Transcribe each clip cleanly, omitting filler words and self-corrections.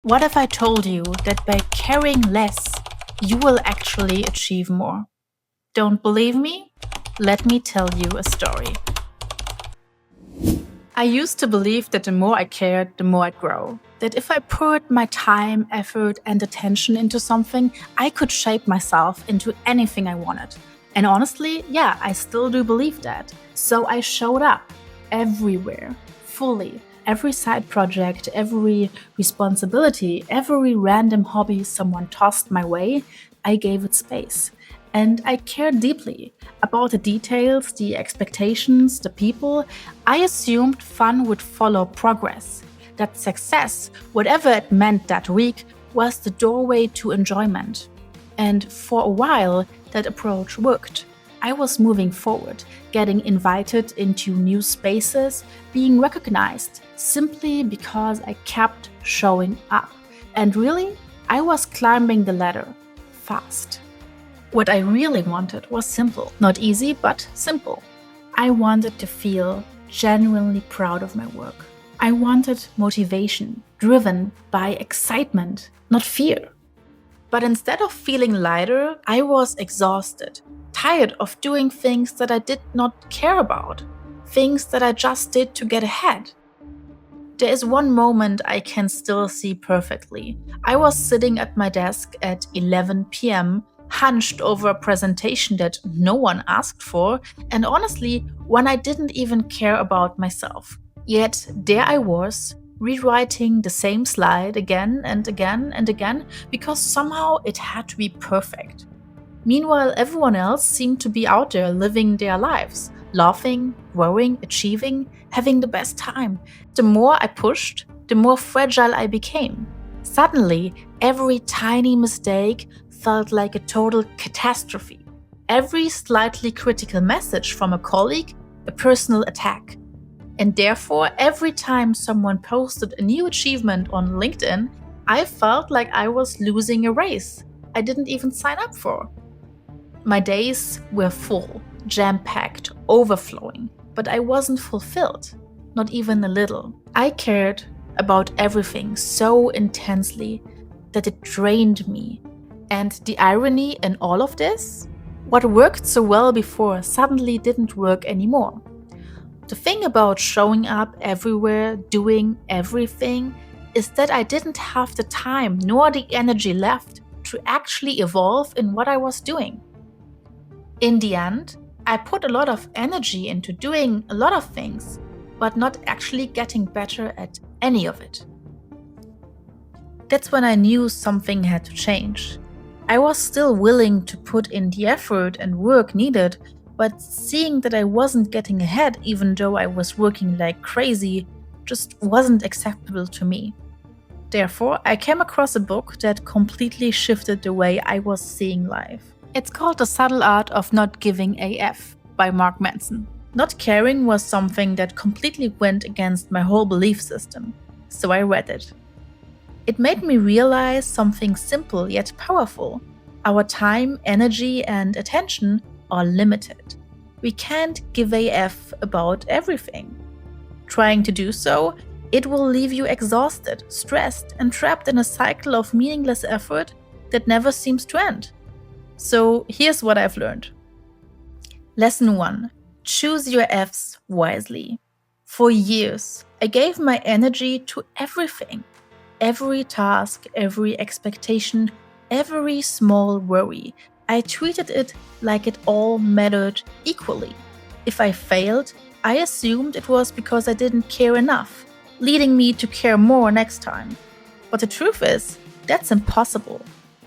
What if I told you that by caring less, you will actually achieve more? Don't believe me? Let me tell you a story. I used to believe that the more I cared, the more I'd grow. That if I poured my time, effort, and attention into something, I could shape myself into anything I wanted. And honestly, yeah, I still do believe that. So I showed up everywhere, fully. Every side project, every responsibility, every random hobby someone tossed my way, I gave it space. And I cared deeply about the details, the expectations, the people. I assumed fun would follow progress, that success, whatever it meant that week, was the doorway to enjoyment. And for a while, that approach worked. I was moving forward, getting invited into new spaces, being recognized simply because I kept showing up. And really, I was climbing the ladder fast. What I really wanted was simple. Not easy, but simple. I wanted to feel genuinely proud of my work. I wanted motivation, driven by excitement, not fear. But instead of feeling lighter, I was exhausted, tired of doing things that I did not care about, things that I just did to get ahead. There is one moment I can still see perfectly. I was sitting at my desk at 11 p.m., hunched over a presentation that no one asked for, and honestly, one I didn't even care about myself. Yet there I was, rewriting the same slide again and again and again because somehow it had to be perfect. Meanwhile, everyone else seemed to be out there living their lives, laughing, growing, achieving, having the best time. The more I pushed, the more fragile I became. Suddenly, every tiny mistake felt like a total catastrophe. Every slightly critical message from a colleague, a personal attack. And therefore, every time someone posted a new achievement on LinkedIn, I felt like I was losing a race I didn't even sign up for. My days were full, jam packed, overflowing, but I wasn't fulfilled, not even a little. I cared about everything so intensely that it drained me. And the irony in all of this? What worked so well before suddenly didn't work anymore. The thing about showing up everywhere, doing everything, is that I didn't have the time nor the energy left to actually evolve in what I was doing. In the end, I put a lot of energy into doing a lot of things, but not actually getting better at any of it. That's when I knew something had to change. I was still willing to put in the effort and work needed, but seeing that I wasn't getting ahead even though I was working like crazy just wasn't acceptable to me. Therefore, I came across a book that completely shifted the way I was seeing life. It's called The Subtle Art of Not Giving AF by Mark Manson. Not caring was something that completely went against my whole belief system, so I read it. It made me realize something simple yet powerful. Our time, energy, and attention are limited. We can't give AF about everything. Trying to do so, it will leave you exhausted, stressed, and trapped in a cycle of meaningless effort that never seems to end. So here's what I've learned. Lesson 1. Choose your Fs wisely. For years, I gave my energy to everything. Every task, every expectation, every small worry. I treated it like it all mattered equally. If I failed, I assumed it was because I didn't care enough, leading me to care more next time. But the truth is, that's impossible.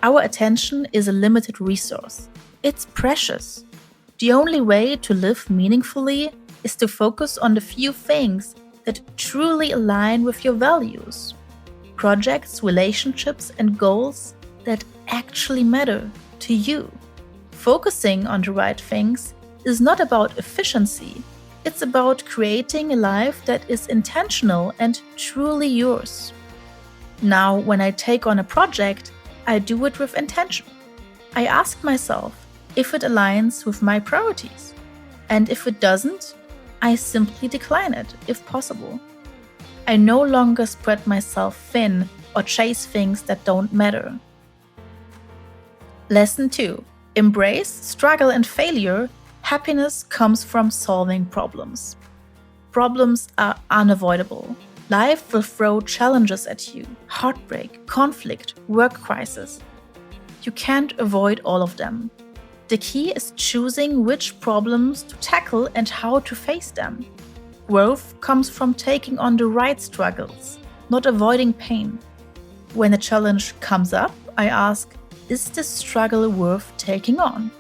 Our attention is a limited resource. It's precious. The only way to live meaningfully is to focus on the few things that truly align with your values. Projects, relationships, and goals that actually matter to you. Focusing on the right things is not about efficiency. It's about creating a life that is intentional and truly yours. Now, when I take on a project, I do it with intention. I ask myself if it aligns with my priorities. And if it doesn't, I simply decline it if possible. I no longer spread myself thin or chase things that don't matter. Lesson 2. Embrace struggle and failure. Happiness comes from solving problems. Problems are unavoidable. Life will throw challenges at you: heartbreak, conflict, work crisis. You can't avoid all of them. The key is choosing which problems to tackle and how to face them. Growth comes from taking on the right struggles, not avoiding pain. When a challenge comes up, I ask, is this struggle worth taking on?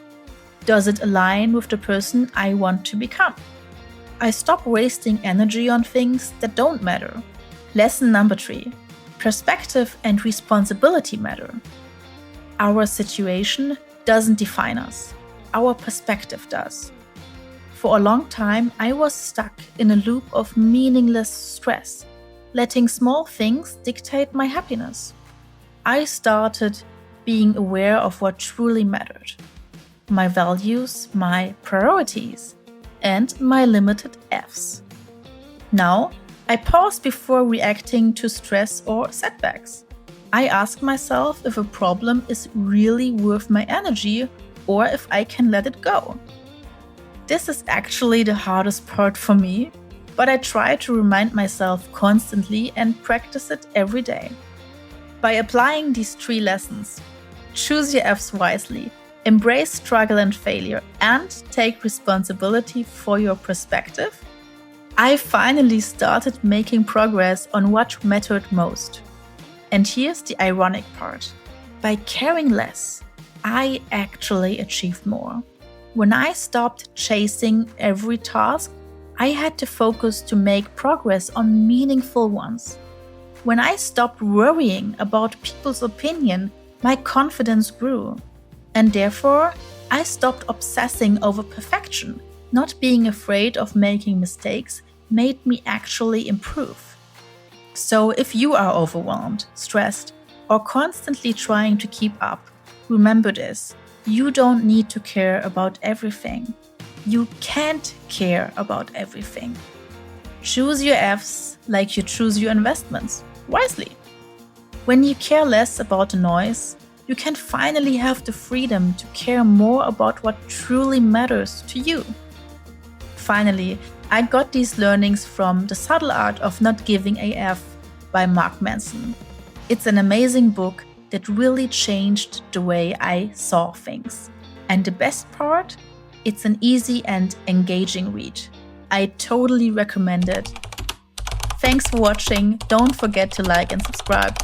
Does it align with the person I want to become? I stop wasting energy on things that don't matter. Lesson number 3. Perspective and responsibility matter. Our situation doesn't define us. Our perspective does. For a long time, I was stuck in a loop of meaningless stress, letting small things dictate my happiness. I started being aware of what truly mattered: my values, my priorities, and my limited Fs. Now, I pause before reacting to stress or setbacks. I ask myself if a problem is really worth my energy or if I can let it go. This is actually the hardest part for me, but I try to remind myself constantly and practice it every day. By applying these 3 lessons, choose your Fs wisely, embrace struggle and failure, and take responsibility for your perspective, I finally started making progress on what mattered most. And here's the ironic part. By caring less, I actually achieved more. When I stopped chasing every task, I had to focus to make progress on meaningful ones. When I stopped worrying about people's opinion, my confidence grew. And therefore, I stopped obsessing over perfection. Not being afraid of making mistakes made me actually improve. So if you are overwhelmed, stressed, or constantly trying to keep up, remember this: you don't need to care about everything. You can't care about everything. Choose your Fs like you choose your investments, wisely. When you care less about the noise, you can finally have the freedom to care more about what truly matters to you. Finally, I got these learnings from The Subtle Art of Not Giving a F by Mark Manson. It's an amazing book that really changed the way I saw things. And the best part? It's an easy and engaging read. I totally recommend it. Thanks for watching. Don't forget to like and subscribe.